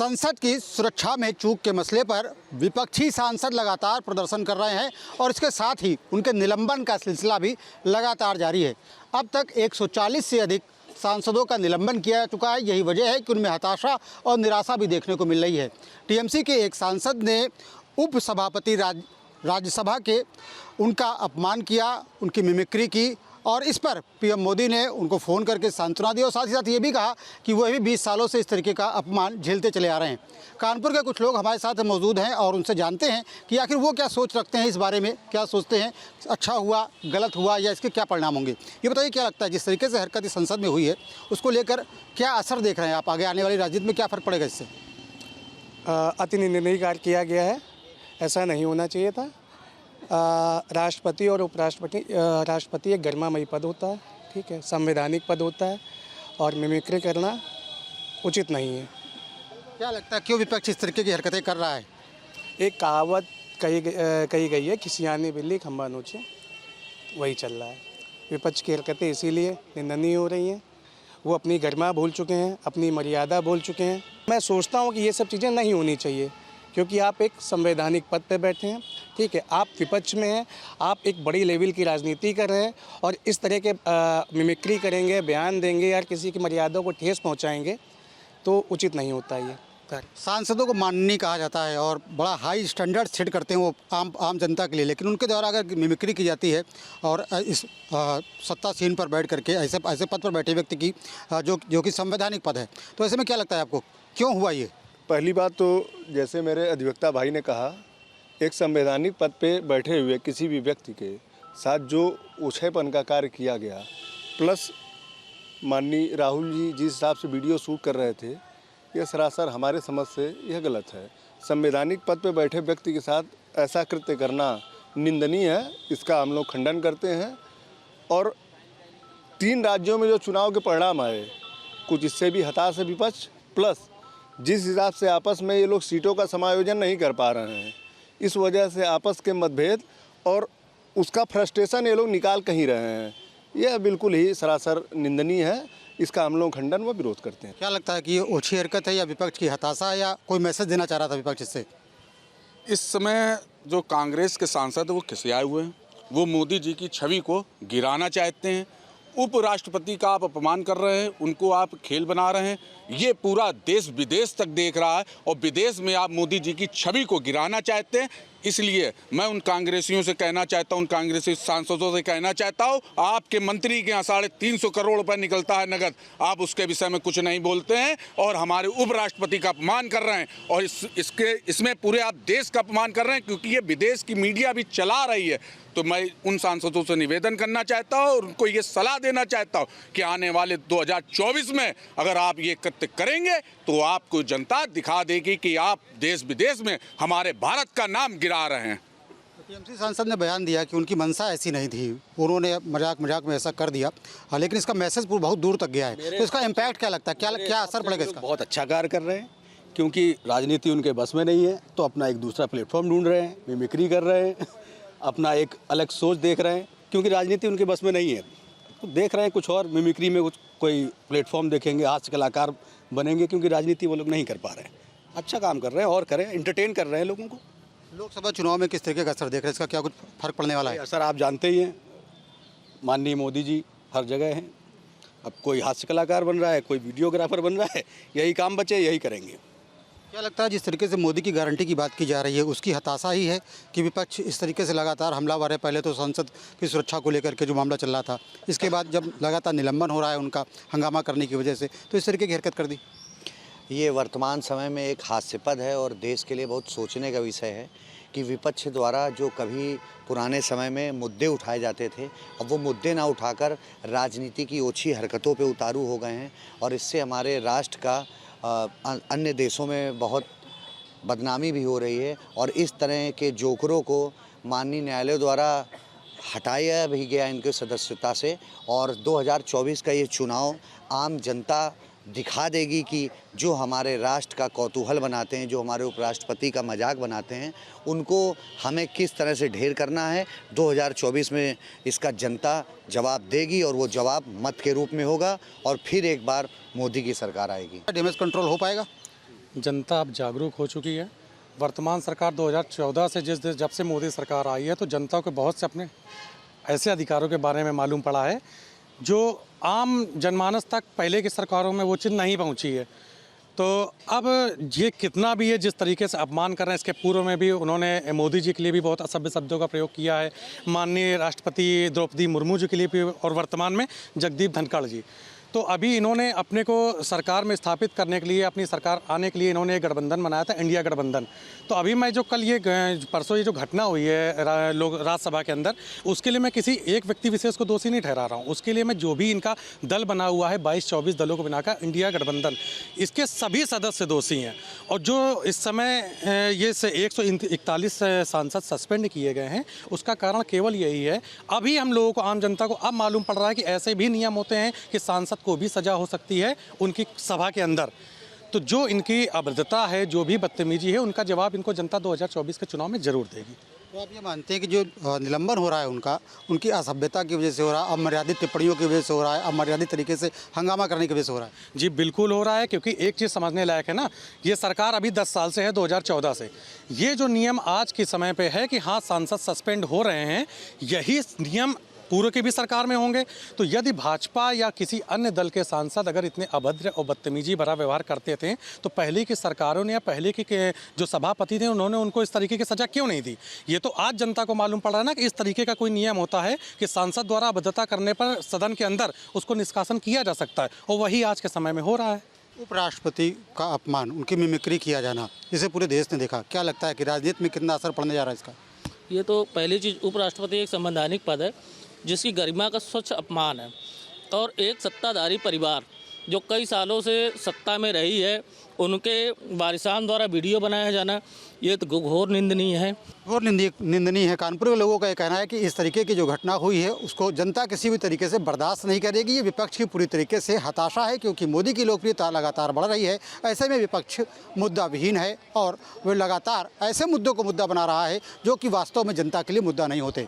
संसद की सुरक्षा में चूक के मसले पर विपक्षी सांसद लगातार प्रदर्शन कर रहे हैं और इसके साथ ही उनके निलंबन का सिलसिला भी लगातार जारी है। अब तक 140 से अधिक सांसदों का निलंबन किया जा चुका है। यही वजह है कि उनमें हताशा और निराशा भी देखने को मिल रही है। टीएमसी के एक सांसद ने उपसभापति राज्यसभा के उनका अपमान किया, उनकी मिमिक्री की और इस पर पीएम मोदी ने उनको फ़ोन करके सांत्वना दी और साथ ही साथ ये भी कहा कि वह भी 20 सालों से इस तरीके का अपमान झेलते चले आ रहे हैं। कानपुर के कुछ लोग हमारे साथ मौजूद हैं और उनसे जानते हैं कि आखिर वो क्या सोच रखते हैं, इस बारे में क्या सोचते हैं, अच्छा हुआ, गलत हुआ या इसके क्या परिणाम होंगे। ये बताइए, क्या लगता है जिस तरीके से हरकत इस संसद में हुई है उसको लेकर क्या असर देख रहे हैं आप, आगे आने वाली राजनीति में क्या फ़र्क पड़ेगा इससे? अति निंदनीय कार्य किया गया है, ऐसा नहीं होना चाहिए था। राष्ट्रपति और राष्ट्रपति एक गरिमामयी पद होता है, ठीक है, संवैधानिक पद होता है और मिमिक्री करना उचित नहीं है। क्या लगता है क्यों विपक्ष इस तरीके की हरकतें कर रहा है? एक कहावत कही गई है कि सियानी बिल्ली खंभा नोचे, वही चल रहा है। विपक्ष की हरकतें इसीलिए निंदनीय हो रही हैं। वो अपनी गरिमा भूल चुके हैं, अपनी मर्यादा भूल चुके हैं। मैं सोचता हूँ कि ये सब चीज़ें नहीं होनी चाहिए, क्योंकि आप एक संवैधानिक पद पे बैठे हैं, ठीक है, आप विपक्ष में हैं, आप एक बड़ी लेवल की राजनीति कर रहे हैं और इस तरह के मिमिक्री करेंगे, बयान देंगे या किसी की मर्यादा को ठेस पहुंचाएंगे तो उचित नहीं होता ये। सांसदों को माननीय कहा जाता है और बड़ा हाई स्टैंडर्ड सेट करते हैं वो आम जनता के लिए, लेकिन उनके द्वारा अगर मिमिक्री की जाती है और इस सत्तासीन पर बैठ करके ऐसे पद पर बैठे व्यक्ति की जो कि संवैधानिक पद है, तो ऐसे में क्या लगता है आपको क्यों हुआ ये? पहली बात तो जैसे मेरे अधिवक्ता भाई ने कहा, एक संवैधानिक पद पे बैठे हुए किसी भी व्यक्ति के साथ जो उछेपन का कार्य किया गया, प्लस माननीय राहुल जी जिस हिसाब से वीडियो शूट कर रहे थे, यह सरासर हमारे समझ से यह गलत है। संवैधानिक पद पे बैठे व्यक्ति के साथ ऐसा कृत्य करना निंदनीय है, इसका हम लोग खंडन करते हैं। और 3 राज्यों में जो चुनाव के परिणाम आए, कुछ इससे भी हताश है विपक्ष, प्लस जिस हिसाब से आपस में ये लोग सीटों का समायोजन नहीं कर पा रहे हैं, इस वजह से आपस के मतभेद और उसका फ्रस्ट्रेशन ये लोग निकाल कहीं रहे हैं। यह बिल्कुल ही सरासर निंदनीय है, इसका हम लोग खंडन व विरोध करते हैं। क्या लगता है कि ये ओछी हरकत है या विपक्ष की हताशा है या कोई मैसेज देना चाह रहा था विपक्ष इससे? इस समय जो कांग्रेस के सांसद वो खिसियाए हुए हैं, वो मोदी जी की छवि को गिराना चाहते हैं। उपराष्ट्रपति का आप अपमान कर रहे हैं, उनको आप खेल बना रहे हैं। ये पूरा देश विदेश तक देख रहा है और विदेश में आप मोदी जी की छवि को गिराना चाहते हैं। इसलिए मैं उन कांग्रेसियों से कहना चाहता हूं, उन कांग्रेसी सांसदों से कहना चाहता हूं, आपके मंत्री के यहाँ 350 करोड़ रुपए निकलता है नगद, आप उसके विषय में कुछ नहीं बोलते हैं और हमारे उपराष्ट्रपति का अपमान कर रहे हैं और इसमें पूरे आप देश का अपमान कर रहे हैं, क्योंकि ये विदेश की मीडिया भी चला रही है। तो मैं उन सांसदों से निवेदन करना चाहता हूं और उनको ये सलाह देना चाहता हूं कि आने वाले 2024 में अगर आप ये कृत्य करेंगे तो आपको जनता दिखा देगी कि आप देश विदेश में हमारे भारत का नाम गिरा रहे हैं। टीएमसी सांसद ने बयान दिया कि उनकी मंशा ऐसी नहीं थी, उन्होंने मजाक में ऐसा कर दिया, लेकिन इसका मैसेज बहुत दूर तक गया है। तो इसका इम्पैक्ट क्या लगता है, क्या असर पड़ेगा इसका? बहुत अच्छा कार्य कर रहे हैं, क्योंकि राजनीति उनके बस में नहीं है, तो अपना एक दूसरा प्लेटफॉर्म ढूंढ रहे हैं, मिमिक्री कर रहे हैं, अपना एक अलग सोच देख रहे हैं, क्योंकि राजनीति उनके बस में नहीं है, तो देख रहे हैं कुछ और मिमिक्री में कोई प्लेटफॉर्म देखेंगे, हास्य कलाकार बनेंगे, क्योंकि राजनीति वो लोग नहीं कर पा रहे हैं। अच्छा काम कर रहे हैं और करें, एंटरटेन कर रहे हैं लोगों को। लोकसभा चुनाव में किस तरीके का असर देख रहे हैं, इसका क्या कुछ फर्क पड़ने वाला है? असर आप जानते ही हैं, माननीय मोदी जी हर जगह हैं। अब कोई हास्य कलाकार बन रहा है, कोई वीडियोग्राफर बन रहा है, यही काम बचे यही करेंगे। क्या लगता है जिस तरीके से मोदी की गारंटी की बात की जा रही है, उसकी हताशा ही है कि विपक्ष इस तरीके से लगातार हमलावर है? पहले तो संसद की सुरक्षा को लेकर के जो मामला चल रहा था, इसके बाद जब लगातार निलंबन हो रहा है उनका हंगामा करने की वजह से, तो इस तरीके की हरकत कर दी। ये वर्तमान समय में एक हास्यास्पद है और देश के लिए बहुत सोचने का विषय है कि विपक्ष द्वारा जो कभी पुराने समय में मुद्दे उठाए जाते थे, अब वो मुद्दे ना उठाकर राजनीति की ओछी हरकतों पे उतारू हो गए हैं और इससे हमारे राष्ट्र का अन्य देशों में बहुत बदनामी भी हो रही है और इस तरह के जोकरों को माननीय न्यायालय द्वारा हटाया भी गया इनके सदस्यता से। और 2024 का ये चुनाव आम जनता दिखा देगी कि जो हमारे राष्ट्र का कौतूहल बनाते हैं, जो हमारे उपराष्ट्रपति का मजाक बनाते हैं, उनको हमें किस तरह से ढेर करना है। 2024 में इसका जनता जवाब देगी और वो जवाब मत के रूप में होगा और फिर एक बार मोदी की सरकार आएगी। डैमेज कंट्रोल हो पाएगा? जनता अब जागरूक हो चुकी है। वर्तमान सरकार 2014 से जब से मोदी सरकार आई है तो जनता को बहुत से अपने ऐसे अधिकारों के बारे में मालूम पड़ा है जो आम जनमानस तक पहले की सरकारों में वो चीज़ नहीं पहुंची है। तो अब ये कितना भी है जिस तरीके से अपमान कर रहे हैं, इसके पूर्व में भी उन्होंने मोदी जी के लिए भी बहुत असभ्य शब्दों का प्रयोग किया है, माननीय राष्ट्रपति द्रौपदी मुर्मू जी के लिए भी, और वर्तमान में जगदीप धनखड़ जी। तो अभी इन्होंने अपने को सरकार में स्थापित करने के लिए, अपनी सरकार आने के लिए इन्होंने एक गठबंधन बनाया था, इंडिया गठबंधन। तो अभी मैं जो कल ये परसों ये जो घटना हुई है लोग राज्यसभा के अंदर, उसके लिए मैं किसी एक व्यक्ति विशेष को दोषी नहीं ठहरा रहा हूँ। उसके लिए मैं जो भी इनका दल बना हुआ है 22-24 दलों को बनाकर इंडिया गठबंधन, इसके सभी सदस्य दोषी हैं। और जो इस समय ये 141 सांसद सस्पेंड किए गए हैं, उसका कारण केवल यही है, अभी हम लोगों को, आम जनता को अब मालूम पड़ रहा है कि ऐसे भी नियम होते हैं कि सांसद को भी सजा हो सकती है उनकी सभा के अंदर। तो जो इनकी अभद्रता है, जो भी बदतमीजी है, उनका जवाब इनको जनता 2024 के चुनाव में जरूर देगी। तो आप ये मानते हैं कि जो निलंबन हो रहा है उनकी असभ्यता की वजह से हो रहा है, अमर्यादित टिप्पणियों की वजह से हो रहा है, अमर्यादित तरीके से हंगामा करने की वजह से हो रहा है? जी बिल्कुल हो रहा है, क्योंकि एक चीज़ समझने लायक है ना, ये सरकार अभी 10 साल से है, 2014 से। ये जो नियम आज के समय पे है कि हाँ सांसद सस्पेंड हो रहे हैं, यही नियम पूर्व की भी सरकार में होंगे। तो यदि भाजपा या किसी अन्य दल के सांसद अगर इतने अभद्र और बदतमीजी भरा व्यवहार करते थे तो पहले की सरकारों ने या पहले के जो सभापति थे उन्होंने उनको इस तरीके की सजा क्यों नहीं दी? ये तो आज जनता को मालूम पड़ रहा है ना कि इस तरीके का कोई नियम होता है कि सांसद द्वारा अभद्रता करने पर सदन के अंदर उसको निष्कासन किया जा सकता है, और वही आज के समय में हो रहा है। उपराष्ट्रपति का अपमान, उनकी मिमिक्री किया जाना, इसे पूरे देश ने देखा। क्या लगता है कि राजनीति में कितना असर पड़ने जा रहा है इसका? ये तो पहली चीज़, उपराष्ट्रपति एक संवैधानिक पद है जिसकी गरिमा का स्वच्छ अपमान है, और एक सत्ताधारी परिवार जो कई सालों से सत्ता में रही है, उनके वारिसान द्वारा वीडियो बनाया जाना, ये तो घोर निंदनीय है। घोर निंदनीय है। कानपुर के लोगों का ये कहना है कि इस तरीके की जो घटना हुई है उसको जनता किसी भी तरीके से बर्दाश्त नहीं करेगी। ये विपक्ष की पूरी तरीके से हताशा है, क्योंकि मोदी की लोकप्रियता लगातार बढ़ रही है। ऐसे में विपक्ष मुद्दा विहीन है और वे लगातार ऐसे मुद्दों को मुद्दा बना रहा है जो कि वास्तव में जनता के लिए मुद्दा नहीं होते।